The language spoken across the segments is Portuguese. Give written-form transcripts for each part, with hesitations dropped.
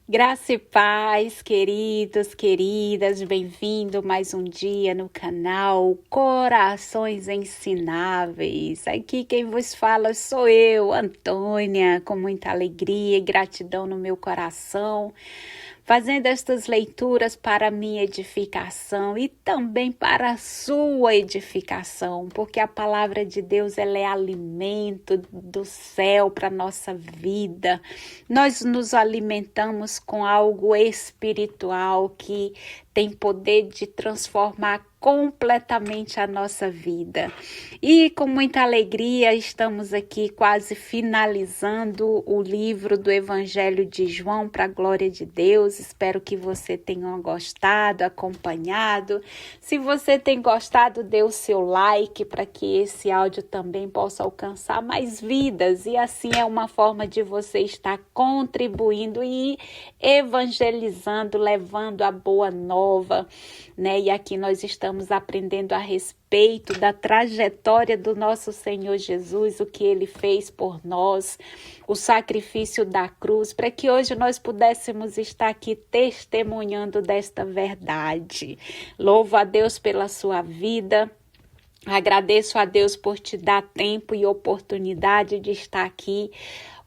Graça e paz, queridos, queridas, bem-vindo mais um dia no canal Corações Ensináveis. Aqui quem vos fala sou eu, Antônia, com muita alegria e gratidão no meu coração, fazendo estas leituras para minha edificação e também para a sua edificação, porque a palavra de Deus ela é alimento do céu para nossa vida. Nós nos alimentamos com algo espiritual que tem poder de transformar completamente a nossa vida. E com muita alegria estamos aqui quase finalizando o livro do Evangelho de João para a glória de Deus. Espero que você tenha gostado, acompanhado. Se você tem gostado, dê o seu like para que esse áudio também possa alcançar mais vidas. E assim é uma forma de você estar contribuindo e evangelizando, levando a boa nova, né? E aqui nós estamos aprendendo a respeito da trajetória do nosso Senhor Jesus, o que Ele fez por nós, o sacrifício da cruz, para que hoje nós pudéssemos estar aqui testemunhando desta verdade. Louvo a Deus pela sua vida. Agradeço a Deus por te dar tempo e oportunidade de estar aqui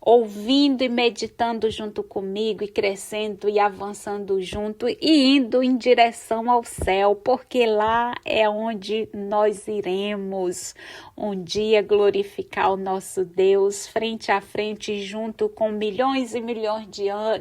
ouvindo e meditando junto comigo e crescendo e avançando junto e indo em direção ao céu, porque lá é onde nós iremos um dia glorificar o nosso Deus frente a frente, junto com milhões e milhões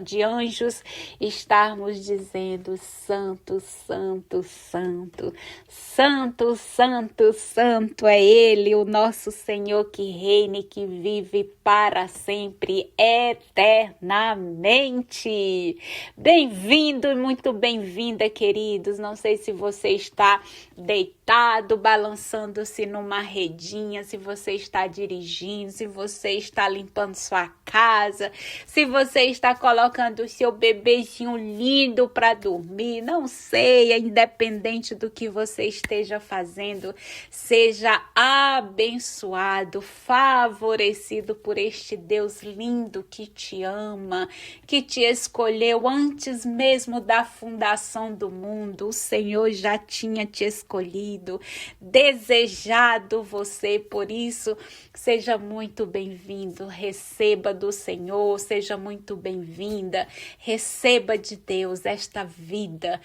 de anjos, estarmos dizendo: Santo, Santo, Santo, Santo, Santo, Santo é Ele, o nosso Senhor que reina e que vive para sempre, eternamente. Bem-vindo e muito bem-vinda, queridos. Não sei se você está deitado, balançando-se numa redinha, se você está dirigindo, se você está limpando sua casa, se você está colocando o seu bebezinho lindo para dormir, não sei, independente do que você esteja fazendo, seja abençoado, favorecido por este Deus lindo que te ama, que te escolheu antes mesmo da fundação do mundo. O Senhor já tinha te escolhido, desejado você, por isso seja muito bem-vindo, receba do Senhor, seja muito bem-vinda, receba de Deus esta vida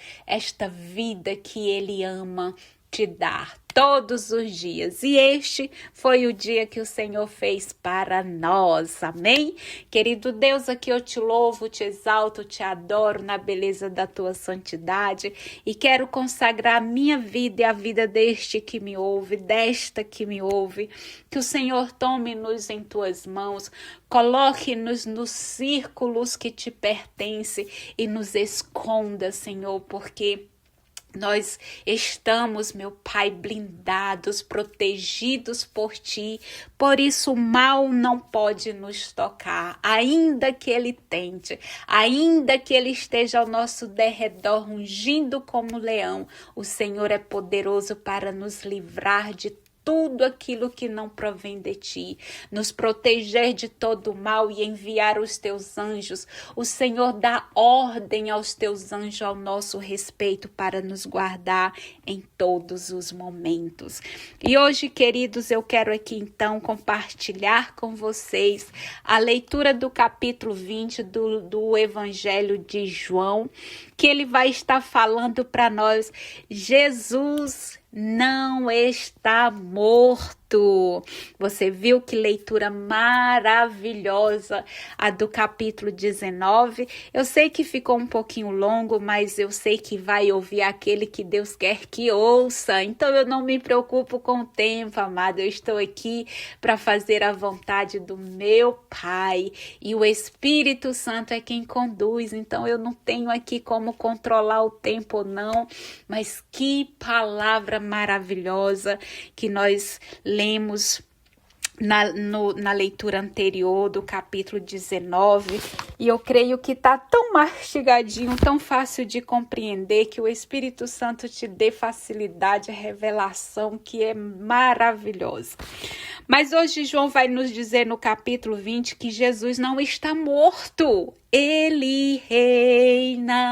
que Ele ama te dar todos os dias. E este foi o dia que o Senhor fez para nós. Amém? Querido Deus, aqui eu te louvo, te exalto, te adoro na beleza da tua santidade e quero consagrar a minha vida e a vida deste que me ouve, desta que me ouve. Que o Senhor tome-nos em tuas mãos, coloque-nos nos círculos que te pertencem e nos esconda, Senhor, porque nós estamos, meu Pai, blindados, protegidos por Ti, por isso o mal não pode nos tocar, ainda que ele tente, ainda que ele esteja ao nosso derredor, rugindo como leão, o Senhor é poderoso para nos livrar de tudo aquilo que não provém de ti, nos proteger de todo o mal e enviar os teus anjos. O Senhor dá ordem aos teus anjos ao nosso respeito para nos guardar em todos os momentos. E hoje, queridos, eu quero aqui então compartilhar com vocês a leitura do capítulo 20 do Evangelho de João, que ele vai estar falando para nós: Jesus não está morto. Você viu que leitura maravilhosa a do capítulo 19. Eu sei que ficou um pouquinho longo, mas eu sei que vai ouvir aquele que Deus quer que ouça. Então eu não me preocupo com o tempo, amado. Eu estou aqui para fazer a vontade do meu Pai e o Espírito Santo é quem conduz. Então eu não tenho aqui como controlar o tempo ou não, mas que palavra maravilhosa que nós lemos na leitura anterior do capítulo 19, e eu creio que está tão mastigadinho, tão fácil de compreender, que o Espírito Santo te dê facilidade, revelação, que é maravilhosa. Mas hoje João vai nos dizer no capítulo 20 que Jesus não está morto, ele reina.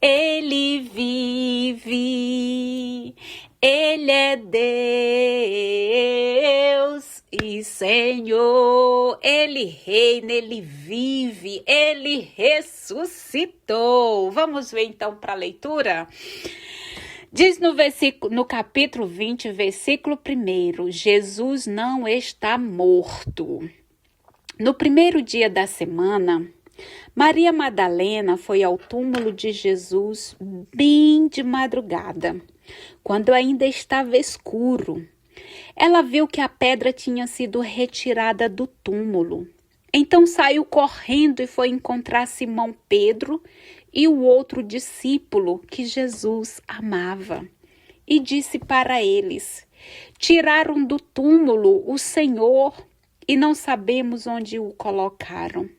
Ele vive, Ele é Deus e Senhor. Ele reina, Ele vive, Ele ressuscitou. Vamos ver então para a leitura? Diz no capítulo 20, versículo 1, Jesus não está morto. No primeiro dia da semana, Maria Madalena foi ao túmulo de Jesus bem de madrugada, quando ainda estava escuro. Ela viu que a pedra tinha sido retirada do túmulo. Então saiu correndo e foi encontrar Simão Pedro e o outro discípulo que Jesus amava. E disse para eles: tiraram do túmulo o Senhor e não sabemos onde o colocaram.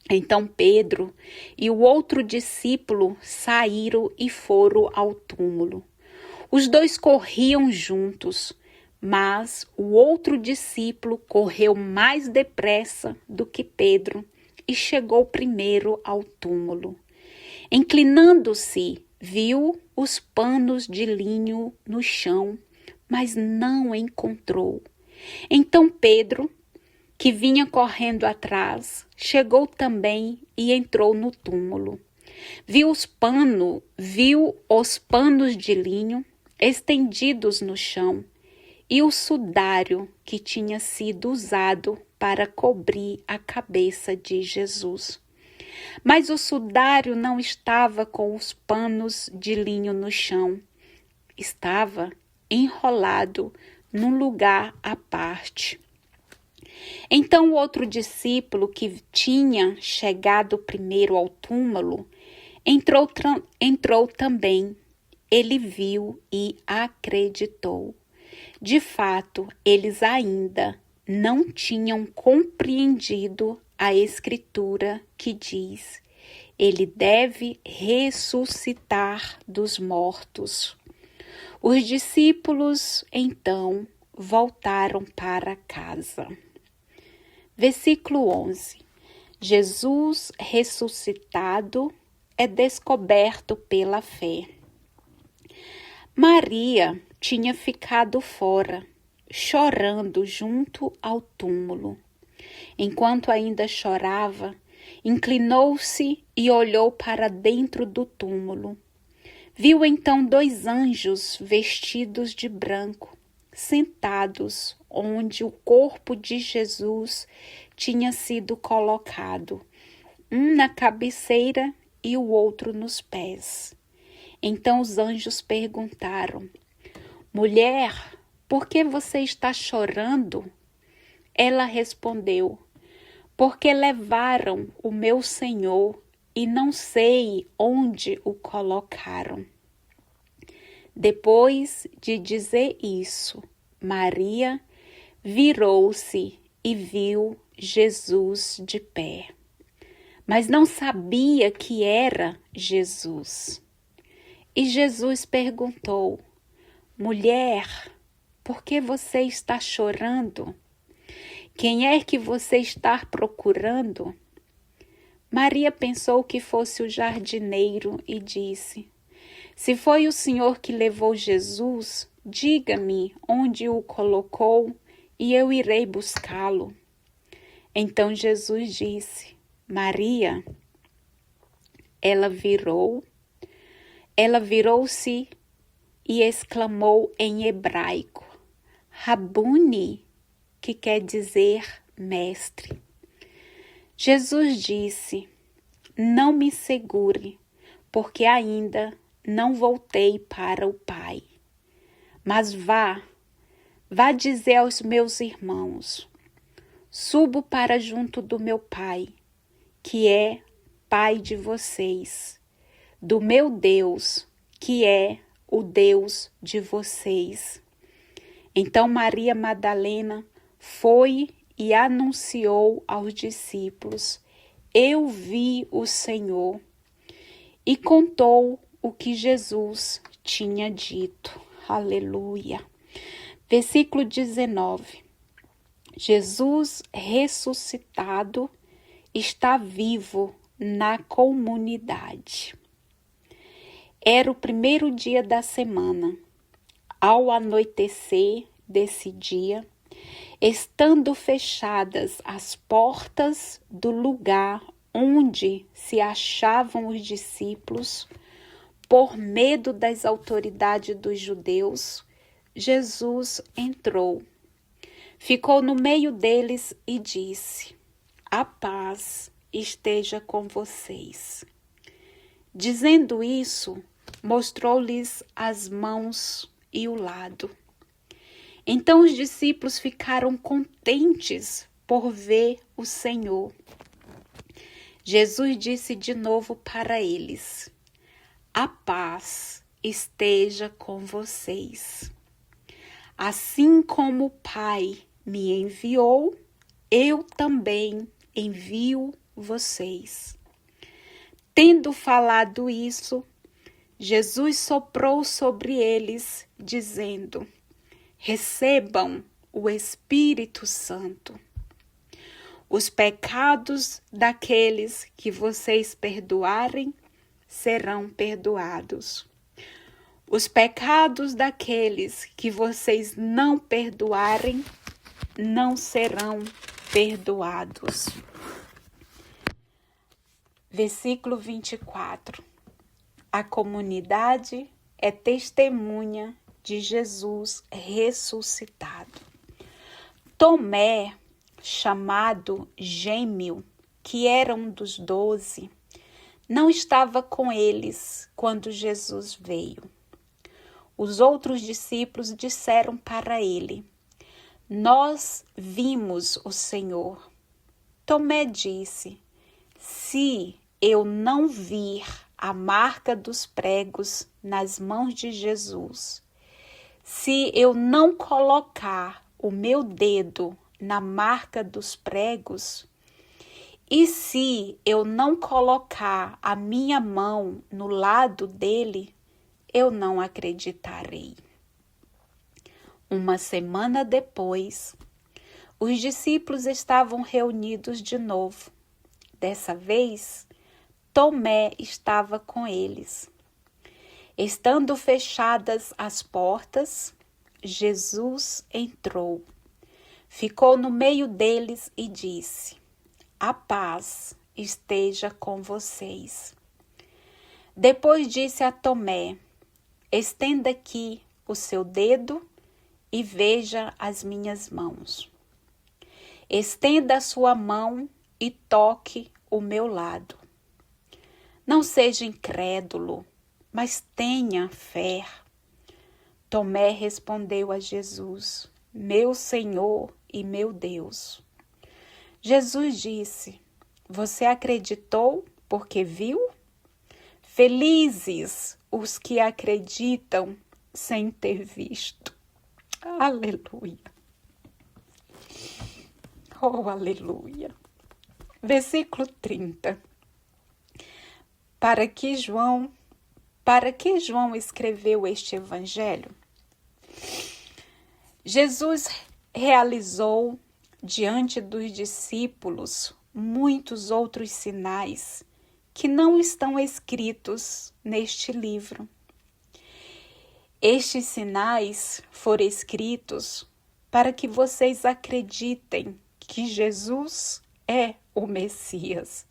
Então Pedro e o outro discípulo saíram e foram ao túmulo. Os dois corriam juntos, mas o outro discípulo correu mais depressa do que Pedro e chegou primeiro ao túmulo. Inclinando-se, viu os panos de linho no chão, mas não encontrou. Então Pedro, que vinha correndo atrás, chegou também e entrou no túmulo. Viu os panos de linho estendidos no chão e o sudário que tinha sido usado para cobrir a cabeça de Jesus. Mas o sudário não estava com os panos de linho no chão. Estava enrolado num lugar à parte. Então o outro discípulo que tinha chegado primeiro ao túmulo entrou também. Ele viu e acreditou. De fato, eles ainda não tinham compreendido a escritura que diz: ele deve ressuscitar dos mortos. Os discípulos, então, voltaram para casa. Versículo 11. Jesus ressuscitado é descoberto pela fé. Maria tinha ficado fora, chorando junto ao túmulo. Enquanto ainda chorava, inclinou-se e olhou para dentro do túmulo. Viu então 2 anjos vestidos de branco, sentados onde o corpo de Jesus tinha sido colocado, um na cabeceira e o outro nos pés. Então os anjos perguntaram: mulher, por que você está chorando? Ela respondeu: porque levaram o meu Senhor e não sei onde o colocaram. Depois de dizer isso, Maria virou-se e viu Jesus de pé, mas não sabia que era Jesus. E Jesus perguntou: mulher, por que você está chorando? Quem é que você está procurando? Maria pensou que fosse o jardineiro e disse: se foi o Senhor que levou Jesus, diga-me onde o colocou e eu irei buscá-lo. Então Jesus disse: Maria. Ela virou-se e exclamou em hebraico: Rabuni, que quer dizer mestre. Jesus disse: não me segure, porque ainda não voltei para o Pai. Mas vá dizer aos meus irmãos: subo para junto do meu Pai, que é Pai de vocês, do meu Deus, que é o Deus de vocês. Então Maria Madalena foi e anunciou aos discípulos: Eu vi o Senhor, e contou o que Jesus tinha dito. Aleluia. Versículo 19. Jesus ressuscitado está vivo na comunidade. Era o primeiro dia da semana. Ao anoitecer desse dia, estando fechadas as portas do lugar onde se achavam os discípulos, por medo das autoridades dos judeus, Jesus entrou, ficou no meio deles e disse: A paz esteja com vocês. Dizendo isso, mostrou-lhes as mãos e o lado. Então os discípulos ficaram contentes por ver o Senhor. Jesus disse de novo para eles: A paz esteja com vocês. Assim como o Pai me enviou, eu também envio vocês. Tendo falado isso, Jesus soprou sobre eles, dizendo: Recebam o Espírito Santo. Os pecados daqueles que vocês perdoarem serão perdoados. Os pecados daqueles que vocês não perdoarem não serão perdoados. Versículo 24. A comunidade é testemunha de Jesus ressuscitado. Tomé, chamado Gêmeo, que era um dos 12, não estava com eles quando Jesus veio. Os outros discípulos disseram para ele: Nós vimos o Senhor. Tomé disse: Se eu não vir a marca dos pregos nas mãos de Jesus, se eu não colocar o meu dedo na marca dos pregos, e se eu não colocar a minha mão no lado dele, eu não acreditarei. Uma semana depois, os discípulos estavam reunidos de novo. Dessa vez, Tomé estava com eles. Estando fechadas as portas, Jesus entrou, ficou no meio deles e disse: A paz esteja com vocês. Depois disse a Tomé: Estenda aqui o seu dedo e veja as minhas mãos. Estenda a sua mão e toque o meu lado. Não seja incrédulo, mas tenha fé. Tomé respondeu a Jesus: Meu Senhor e meu Deus. Jesus disse: Você acreditou porque viu? Felizes os que acreditam sem ter visto. Aleluia. Oh, aleluia. Versículo 30. Para que João escreveu este evangelho? Jesus realizou diante dos discípulos muitos outros sinais que não estão escritos neste livro. Estes sinais foram escritos para que vocês acreditem que Jesus é o Messias,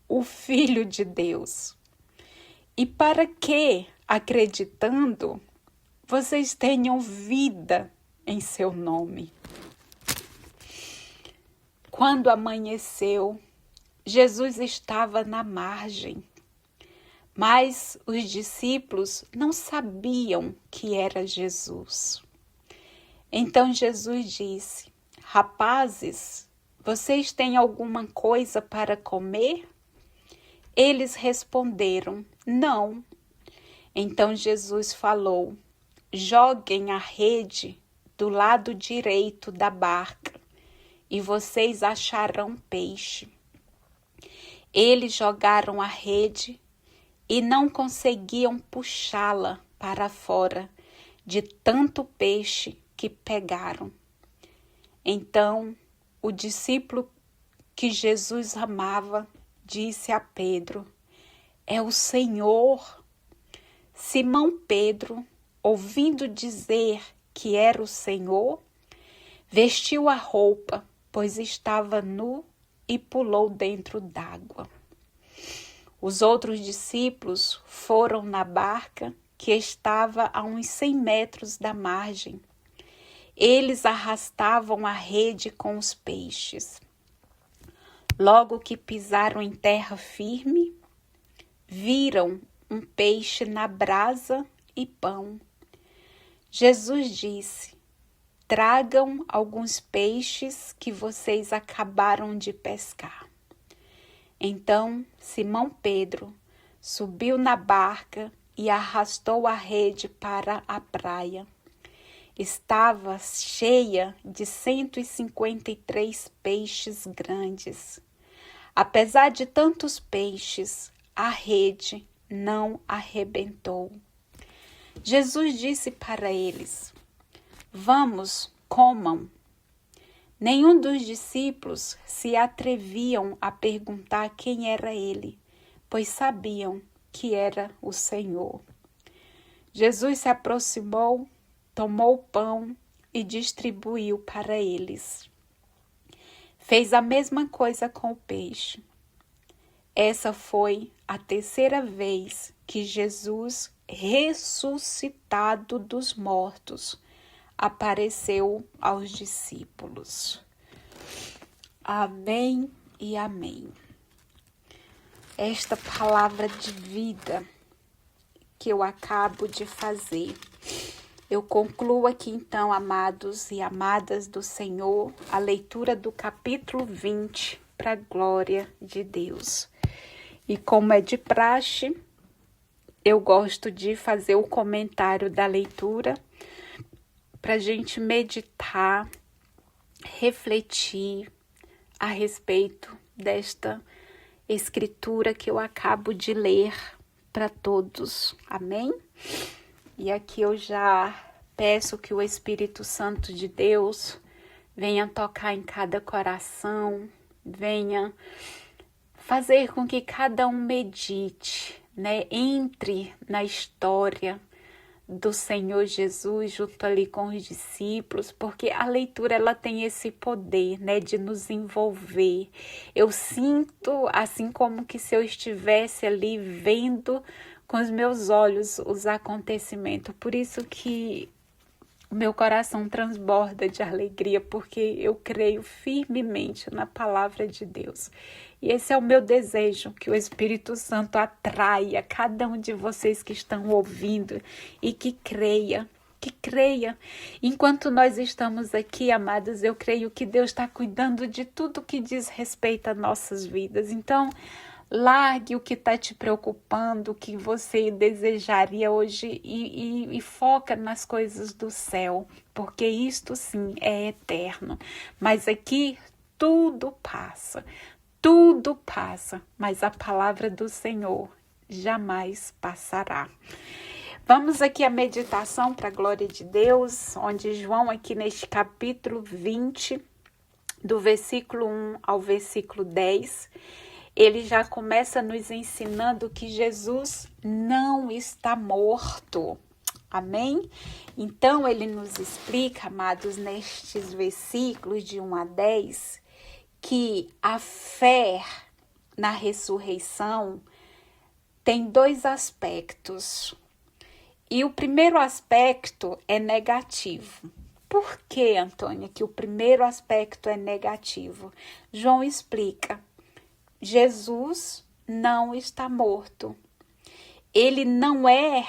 o Filho de Deus. E para que, acreditando, vocês tenham vida em seu nome. Quando amanheceu, Jesus estava na margem, mas os discípulos não sabiam que era Jesus. Então Jesus disse: Rapazes, vocês têm alguma coisa para comer? Eles responderam: Não. Então Jesus falou: Joguem a rede do lado direito da barca, e vocês acharão peixe. Eles jogaram a rede e não conseguiam puxá-la para fora de tanto peixe que pegaram. Então, o discípulo que Jesus amava disse a Pedro: é o Senhor. Simão Pedro, ouvindo dizer que era o Senhor, vestiu a roupa, pois estava nu, e pulou dentro d'água. Os outros discípulos foram na barca, que estava a uns 100 metros da margem. Eles arrastavam a rede com os peixes. Logo que pisaram em terra firme, viram um peixe na brasa e pão. Jesus disse: tragam alguns peixes que vocês acabaram de pescar. Então Simão Pedro subiu na barca e arrastou a rede para a praia. Estava cheia de 153 peixes grandes. Apesar de tantos peixes, a rede não arrebentou. Jesus disse para eles: vamos, comam. Nenhum dos discípulos se atreviam a perguntar quem era ele, pois sabiam que era o Senhor. Jesus se aproximou, tomou o pão e distribuiu para eles. Fez a mesma coisa com o peixe. Essa foi a terceira vez que Jesus, ressuscitado dos mortos, apareceu aos discípulos. Amém e amém. Esta palavra de vida que eu acabo de fazer, eu concluo aqui então, amados e amadas do Senhor, a leitura do capítulo 20, para a glória de Deus. E como é de praxe, eu gosto de fazer o comentário da leitura para a gente meditar, refletir a respeito desta escritura que eu acabo de ler para todos. Amém? E aqui eu já peço que o Espírito Santo de Deus venha tocar em cada coração, venha fazer com que cada um medite, entre na história do Senhor Jesus junto ali com os discípulos, porque a leitura ela tem esse poder, de nos envolver. Eu sinto assim como que se eu estivesse ali vendo com os meus olhos os acontecimentos. Por isso que o meu coração transborda de alegria, porque eu creio firmemente na palavra de Deus. E esse é o meu desejo, que o Espírito Santo atraia cada um de vocês que estão ouvindo e que creia. Enquanto nós estamos aqui, amados, eu creio que Deus está cuidando de tudo que diz respeito a nossas vidas. Então, largue o que está te preocupando, o que você desejaria hoje e foca nas coisas do céu, porque isto sim é eterno. Mas aqui tudo passa, mas a palavra do Senhor jamais passará. Vamos aqui à meditação para a glória de Deus, onde João aqui neste capítulo 20, do versículo 1 ao versículo 10, ele já começa nos ensinando que Jesus não está morto. Amém? Então, ele nos explica, amados, nestes versículos de 1 a 10, que a fé na ressurreição tem dois aspectos. E o primeiro aspecto é negativo. Por que, Antônia, que o primeiro aspecto é negativo? João explica. Jesus não está morto. Ele não é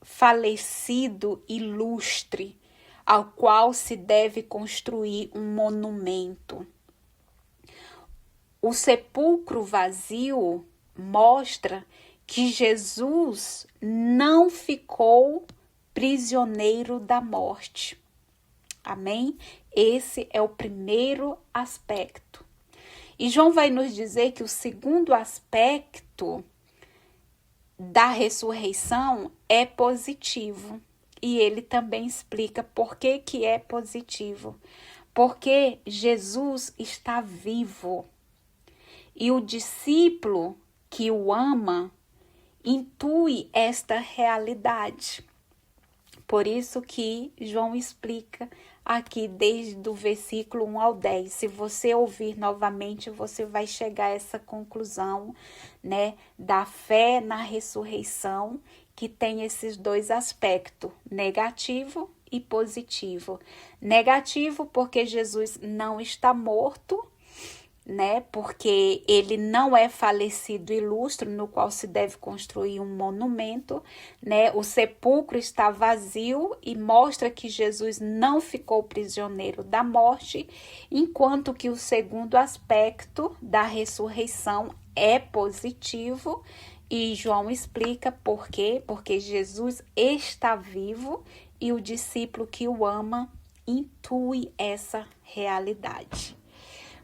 falecido ilustre, ao qual se deve construir um monumento. O sepulcro vazio mostra que Jesus não ficou prisioneiro da morte. Amém? Esse é o primeiro aspecto. E João vai nos dizer que o segundo aspecto da ressurreição é positivo. E ele também explica por que que é positivo. Porque Jesus está vivo. E o discípulo que o ama intui esta realidade. Por isso que João explica aqui desde o versículo 1 ao 10. Se você ouvir novamente, você vai chegar a essa conclusão, né, da fé na ressurreição, que tem esses dois aspectos, negativo e positivo. Negativo porque Jesus não está morto, né? Porque ele não é falecido ilustre, no qual se deve construir um monumento, né? O sepulcro está vazio e mostra que Jesus não ficou prisioneiro da morte, enquanto que o segundo aspecto da ressurreição é positivo. E João explica por quê? Porque Jesus está vivo e o discípulo que o ama intui essa realidade.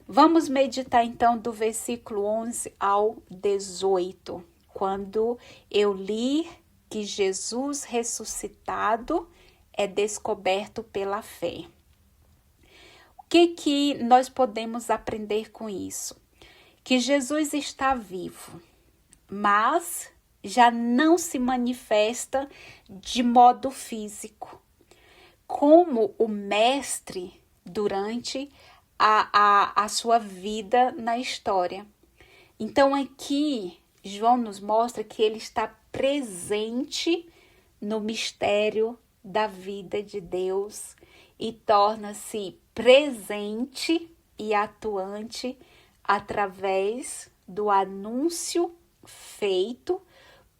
Vamos meditar então do versículo 11 ao 18, quando eu li que Jesus ressuscitado é descoberto pela fé. O que nós podemos aprender com isso? Que Jesus está vivo, mas já não se manifesta de modo físico, como o mestre durante a sua vida na história. Então aqui João nos mostra que ele está presente no mistério da vida de Deus e torna-se presente e atuante através do anúncio feito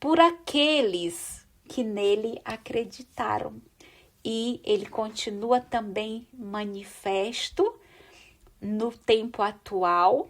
por aqueles que nele acreditaram. E ele continua também manifesto no tempo atual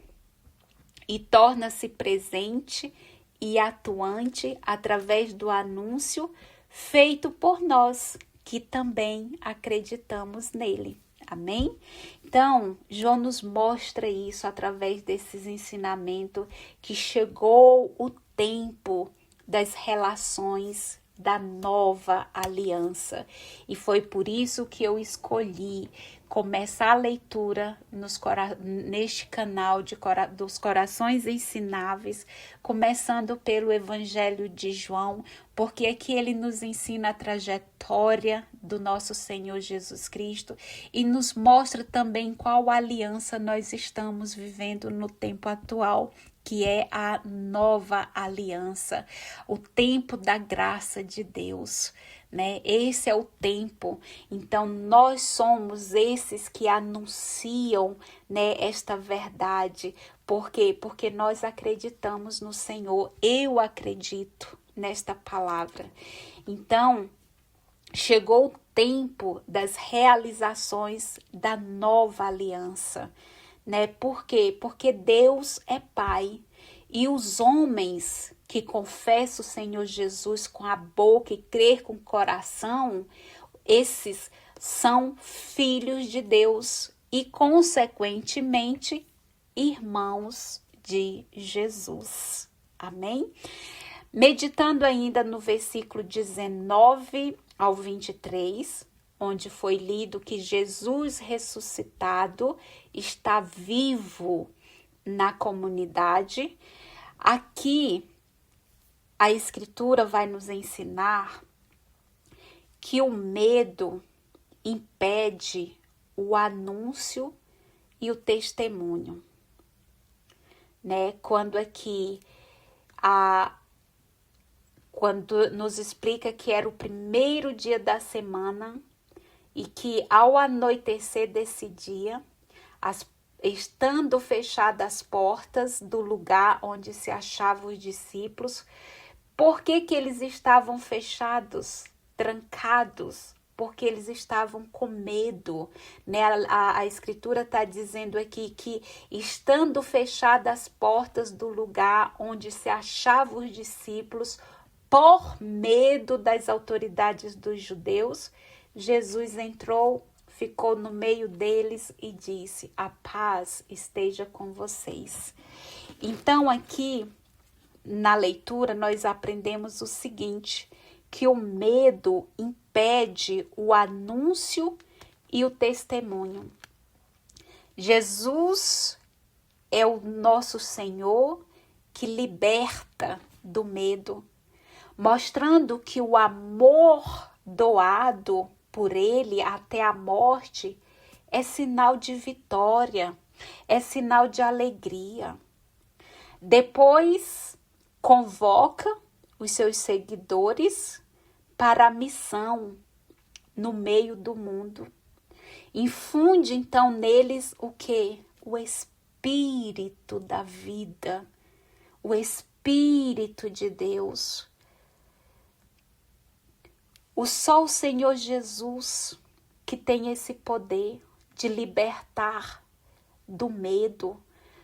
e torna-se presente e atuante através do anúncio feito por nós, que também acreditamos nele. Amém? Então, João nos mostra isso através desses ensinamentos, que chegou o tempo das relações da nova aliança. E foi por isso que eu escolhi começar a leitura neste canal dos Corações Ensináveis, começando pelo Evangelho de João, porque aqui ele nos ensina a trajetória do nosso Senhor Jesus Cristo e nos mostra também qual aliança nós estamos vivendo no tempo atual, que é a nova aliança, o tempo da graça de Deus, né? Esse é o tempo. Então nós somos esses que anunciam, né, esta verdade. Por quê? Porque nós acreditamos no Senhor. Eu acredito nesta palavra. Então chegou o tempo das realizações da nova aliança, né? Por quê? Porque Deus é Pai e os homens que confessam o Senhor Jesus com a boca e crer com o coração, esses são filhos de Deus e, consequentemente, irmãos de Jesus. Amém? Meditando ainda no versículo 19 ao 23, onde foi lido que Jesus ressuscitado está vivo na comunidade. Aqui a Escritura vai nos ensinar que o medo impede o anúncio e o testemunho, né? Quando nos explica que era o primeiro dia da semana e que ao anoitecer desse dia, estando fechadas as portas do lugar onde se achavam os discípulos, por que eles estavam fechados, trancados? Porque eles estavam com medo, né? A Escritura está dizendo aqui que, estando fechadas as portas do lugar onde se achavam os discípulos, por medo das autoridades dos judeus, Jesus entrou, ficou no meio deles e disse: a paz esteja com vocês. Então, aqui na leitura, nós aprendemos o seguinte, que o medo impede o anúncio e o testemunho. Jesus é o nosso Senhor que liberta do medo, mostrando que o amor doado por Ele até a morte é sinal de vitória, é sinal de alegria. Depois, convoca os seus seguidores para a missão no meio do mundo. Infunde então neles o quê? O Espírito da vida, o Espírito de Deus. Só o Senhor Jesus que tem esse poder de libertar do medo.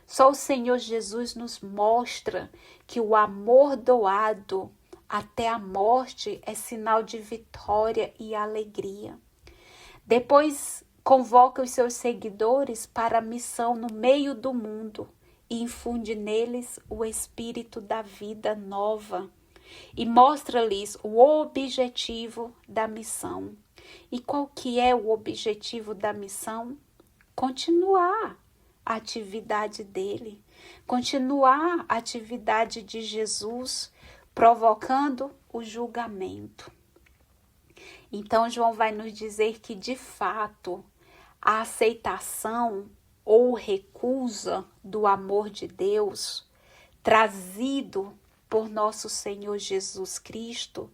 Só o Senhor Jesus nos mostra que o amor doado até a morte é sinal de vitória e alegria. Depois convoca os seus seguidores para a missão no meio do mundo e infunde neles o espírito da vida nova e mostra-lhes o objetivo da missão. E qual que é o objetivo da missão? Continuar a atividade dele, continuar a atividade de Jesus, provocando o julgamento. Então, João vai nos dizer que, de fato, a aceitação ou recusa do amor de Deus, trazido por nosso Senhor Jesus Cristo,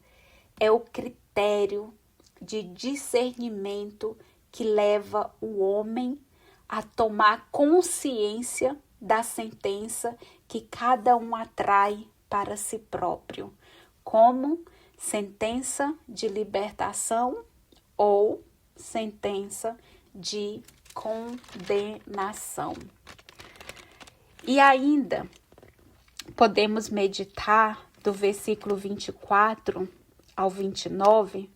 é o critério de discernimento que leva o homem a tomar consciência da sentença que cada um atrai para si próprio, como sentença de libertação ou sentença de condenação. E ainda podemos meditar do versículo 24 ao 29,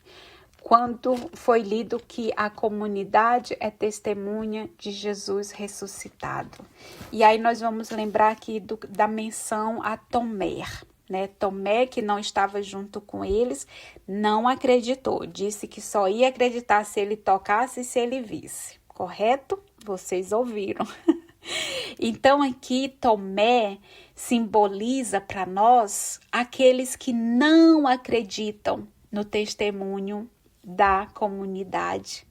quando foi lido que a comunidade é testemunha de Jesus ressuscitado. E aí nós vamos lembrar aqui da menção a Tomé, né? Tomé, que não estava junto com eles, não acreditou. Disse que só ia acreditar se ele tocasse e se ele visse. Correto? Vocês ouviram. Então aqui Tomé simboliza para nós aqueles que não acreditam no testemunho da comunidade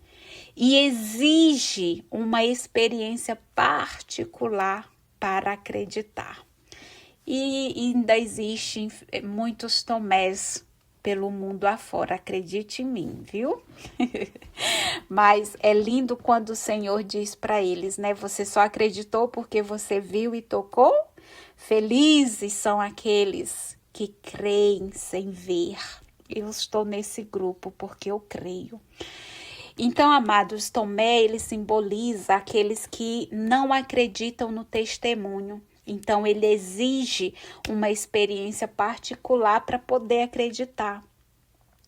e exige uma experiência particular para acreditar. E ainda existem muitos Tomés pelo mundo afora, acredite em mim, viu? Mas é lindo quando o Senhor diz para eles, né? Você só acreditou porque você viu e tocou? Felizes são aqueles que creem sem ver. Eu estou nesse grupo porque eu creio. Então, amados, Tomé, ele simboliza aqueles que não acreditam no testemunho. Então, ele exige uma experiência particular para poder acreditar.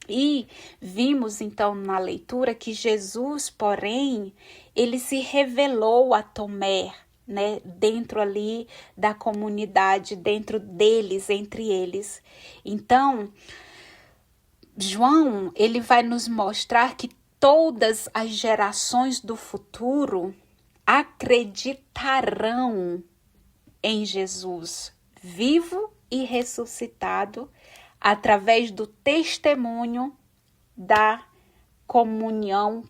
E vimos, então, na leitura que Jesus, porém, ele se revelou a Tomé, né, dentro ali da comunidade, dentro deles, entre eles. Então, João, ele vai nos mostrar que todas as gerações do futuro acreditarão em Jesus, vivo e ressuscitado, através do testemunho da comunhão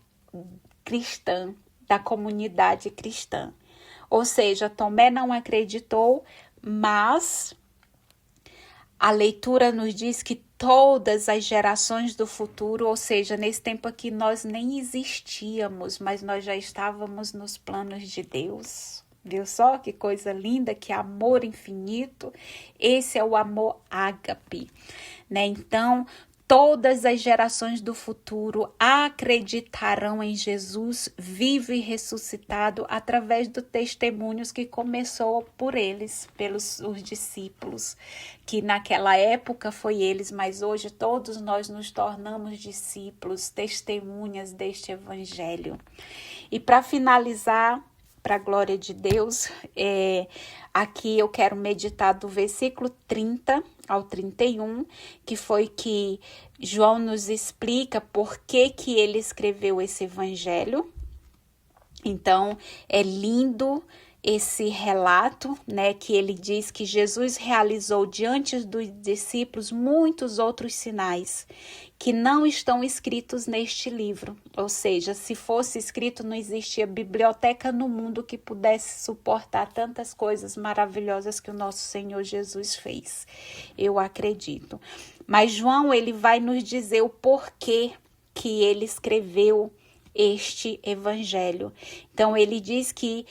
cristã, da comunidade cristã. Ou seja, Tomé não acreditou, mas a leitura nos diz que todas as gerações do futuro, ou seja, nesse tempo aqui nós nem existíamos, mas nós já estávamos nos planos de Deus. Viu só que coisa linda, que amor infinito? Esse é o amor ágape, né? Então, todas as gerações do futuro acreditarão em Jesus vivo e ressuscitado através dos testemunhos que começou por eles, pelos os discípulos, que naquela época foi eles, mas hoje todos nós nos tornamos discípulos, testemunhas deste evangelho. E para finalizar, para a glória de Deus, aqui eu quero meditar do versículo 30 ao 31, que foi que João nos explica por que ele escreveu esse evangelho. Então, é lindo esse relato, né, que ele diz que Jesus realizou diante dos discípulos muitos outros sinais que não estão escritos neste livro. Ou seja, se fosse escrito, não existia biblioteca no mundo que pudesse suportar tantas coisas maravilhosas que o nosso Senhor Jesus fez. Eu acredito. Mas João, ele vai nos dizer o porquê que ele escreveu este evangelho. Então, ele diz que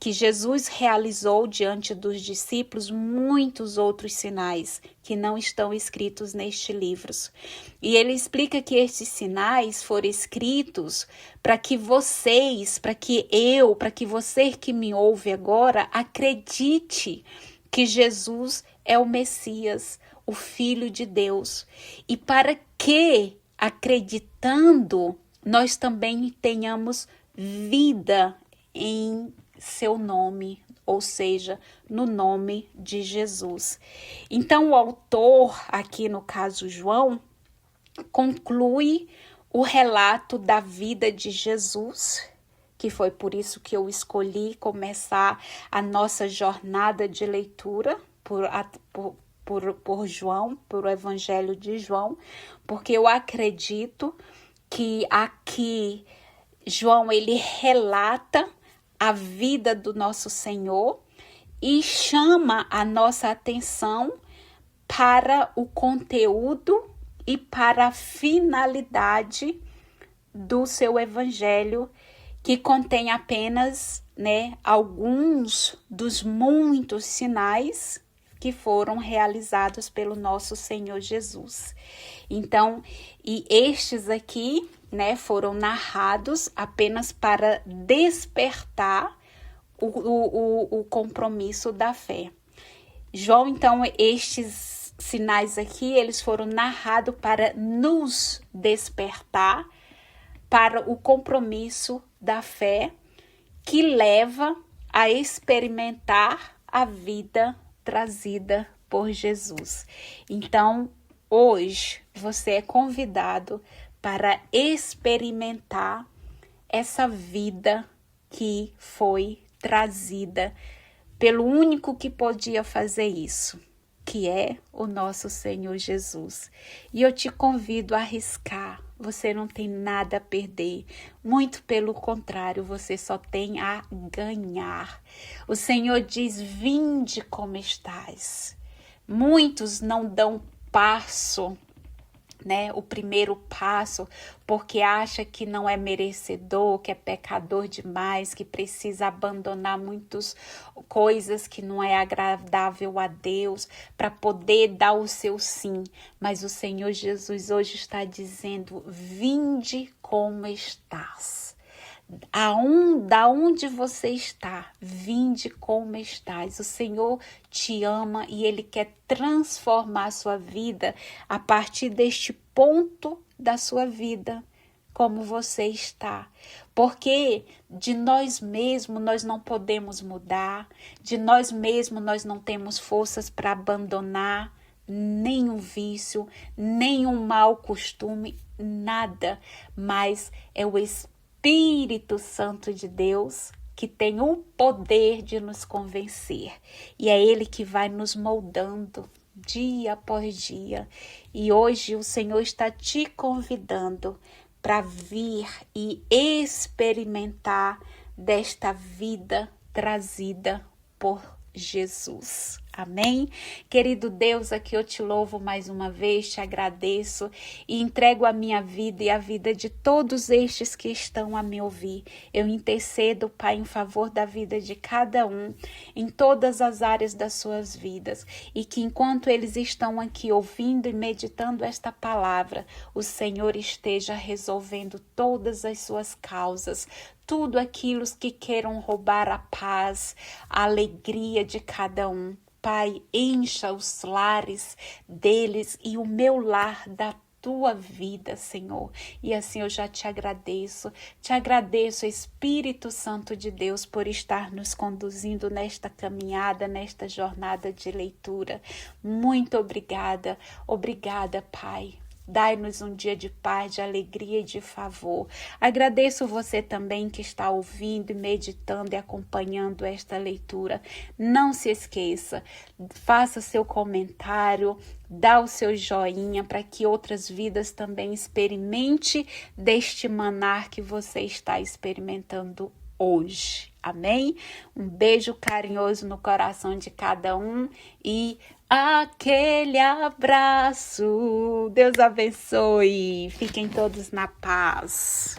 Jesus realizou diante dos discípulos muitos outros sinais que não estão escritos neste livro. E ele explica que estes sinais foram escritos para que vocês, para que você que me ouve agora, acredite que Jesus é o Messias, o Filho de Deus. E para que, acreditando, nós também tenhamos vida em seu nome, ou seja, no nome de Jesus. Então, o autor, aqui no caso João, conclui o relato da vida de Jesus, que foi por isso que eu escolhi começar a nossa jornada de leitura por João, por o Evangelho de João, porque eu acredito que aqui João, ele relata a vida do nosso Senhor e chama a nossa atenção para o conteúdo e para a finalidade do seu evangelho, que contém apenas, alguns dos muitos sinais que foram realizados pelo nosso Senhor Jesus. Então, e estes aqui, foram narrados apenas para despertar o compromisso da fé. João, então, estes sinais aqui, eles foram narrados para nos despertar para o compromisso da fé que leva a experimentar a vida trazida por Jesus. Então, hoje, você é convidado para experimentar essa vida que foi trazida pelo único que podia fazer isso, que é o nosso Senhor Jesus. E eu te convido a arriscar, você não tem nada a perder, muito pelo contrário, você só tem a ganhar. O Senhor diz, vinde como estás. Muitos não dão passo, o primeiro passo, porque acha que não é merecedor, que é pecador demais, que precisa abandonar muitas coisas que não é agradável a Deus para poder dar o seu sim. Mas o Senhor Jesus hoje está dizendo, vinde como estás. Da onde você está, vinde como estás. O Senhor te ama e Ele quer transformar a sua vida a partir deste ponto da sua vida, como você está. Porque de nós mesmos nós não podemos mudar, de nós mesmos nós não temos forças para abandonar nenhum vício, nenhum mau costume, nada, mas é o Espírito Santo de Deus que tem o poder de nos convencer. E é Ele que vai nos moldando dia após dia. E hoje o Senhor está te convidando para vir e experimentar desta vida trazida por Jesus. Amém? Querido Deus, aqui eu te louvo mais uma vez, te agradeço e entrego a minha vida e a vida de todos estes que estão a me ouvir. Eu intercedo, Pai, em favor da vida de cada um, em todas as áreas das suas vidas, e que enquanto eles estão aqui ouvindo e meditando esta palavra, o Senhor esteja resolvendo todas as suas causas, tudo aquilo que queiram roubar a paz, a alegria de cada um. Pai, encha os lares deles e o meu lar da tua vida, Senhor. E assim eu já te agradeço, Espírito Santo de Deus, por estar nos conduzindo nesta caminhada, nesta jornada de leitura. Muito obrigada, Pai. Dai-nos um dia de paz, de alegria e de favor. Agradeço você também que está ouvindo e meditando e acompanhando esta leitura. Não se esqueça, faça seu comentário, dá o seu joinha para que outras vidas também experimente deste maná que você está experimentando hoje. Amém? Um beijo carinhoso no coração de cada um e aquele abraço. Deus abençoe. Fiquem todos na paz.